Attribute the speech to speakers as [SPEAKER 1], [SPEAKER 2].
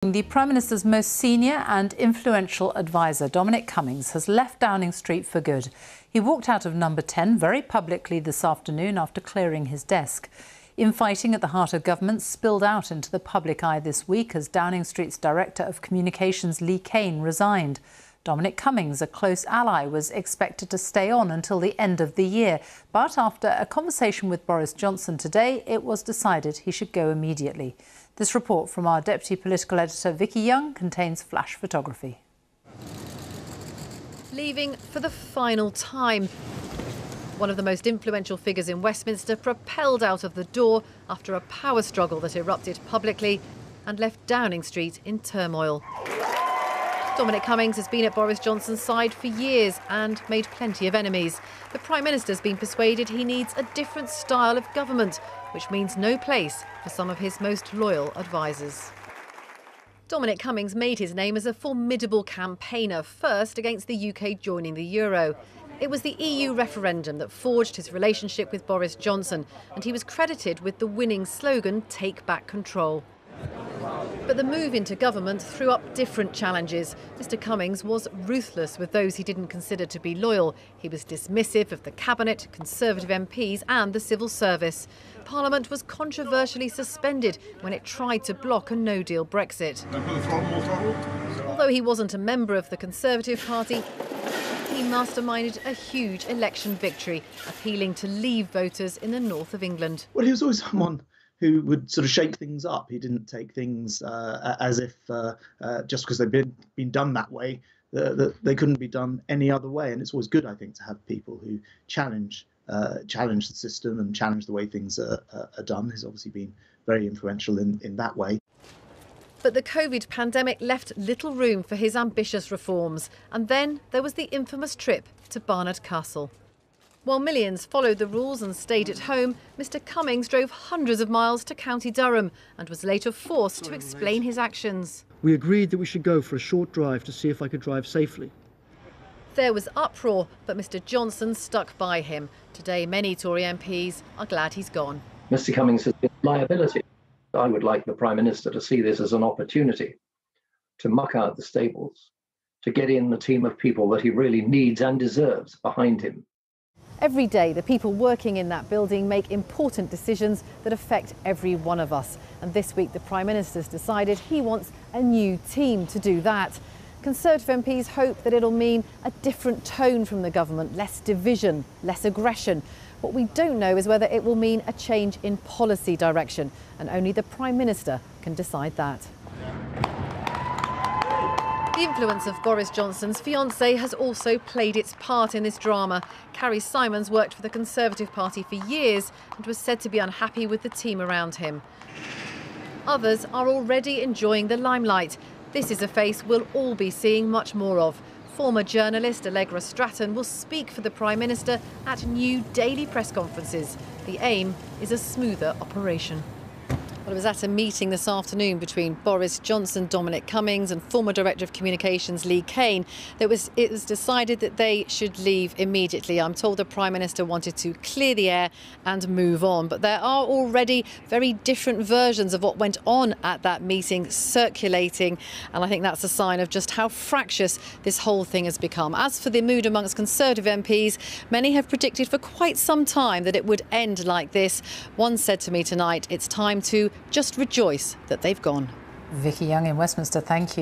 [SPEAKER 1] The Prime Minister's most senior and influential advisor, Dominic Cummings, has left Downing Street for good. He walked out of number 10 very publicly this afternoon after clearing his desk. Infighting at the heart of government spilled out into the public eye this week as Downing Street's Director of Communications, Lee Cain, resigned. Dominic Cummings, a close ally, was expected to stay on until the end of the year. But after a conversation with Boris Johnson today, it was decided he should go immediately. This report from our Deputy Political Editor, Vicki Young, contains flash photography.
[SPEAKER 2] Leaving for the final time. One of the most influential figures in Westminster propelled out of the door after a power struggle that erupted publicly and left Downing Street in turmoil. Dominic Cummings has been at Boris Johnson's side for years and made plenty of enemies. The Prime Minister's been persuaded he needs a different style of government, which means no place for some of his most loyal advisers. Dominic Cummings made his name as a formidable campaigner, first against the UK joining the euro. It was the EU referendum that forged his relationship with Boris Johnson, and he was credited with the winning slogan, "Take back control." But the move into government threw up different challenges. Mr Cummings was ruthless with those he didn't consider to be loyal. He was dismissive of the Cabinet, Conservative MPs and the civil service. Parliament was controversially suspended when it tried to block a no-deal Brexit. Although he wasn't a member of the Conservative Party, he masterminded a huge election victory, appealing to Leave voters in the north of England.
[SPEAKER 3] Well, he was always someone who would sort of shake things up. He didn't take things as if just because they've been done that way, that they couldn't be done any other way. And it's always good, I think, to have people who challenge the system and challenge the way things are done. He's obviously been very influential in that way.
[SPEAKER 2] But the COVID pandemic left little room for his ambitious reforms. And then there was the infamous trip to Barnard Castle. While millions followed the rules and stayed at home, Mr Cummings drove hundreds of miles to County Durham and was later forced to explain his actions.
[SPEAKER 4] We agreed that we should go for a short drive to see if I could drive safely.
[SPEAKER 2] There was uproar, but Mr Johnson stuck by him. Today, many Tory MPs are glad he's gone.
[SPEAKER 5] Mr Cummings has been a liability. I would like the Prime Minister to see this as an opportunity to muck out the stables, to get in the team of people that he really needs and deserves behind him.
[SPEAKER 2] Every day, the people working in that building make important decisions that affect every one of us. And this week, the Prime Minister's decided he wants a new team to do that. Conservative MPs hope that it'll mean a different tone from the government, less division, less aggression. What we don't know is whether it will mean a change in policy direction, and only the Prime Minister can decide that. The influence of Boris Johnson's fiancée has also played its part in this drama. Carrie Simons worked for the Conservative Party for years and was said to be unhappy with the team around him. Others are already enjoying the limelight. This is a face we'll all be seeing much more of. Former journalist Allegra Stratton will speak for the Prime Minister at new daily press conferences. The aim is a smoother operation. Well, it was at a meeting this afternoon between Boris Johnson, Dominic Cummings and former Director of Communications Lee Cain that it was decided that they should leave immediately. I'm told the Prime Minister wanted to clear the air and move on. But there are already very different versions of what went on at that meeting circulating. And I think that's a sign of just how fractious this whole thing has become. As for the mood amongst Conservative MPs, many have predicted for quite some time that it would end like this. One said to me tonight, it's time to just rejoice that they've gone.
[SPEAKER 1] Vicki Young in Westminster, thank you.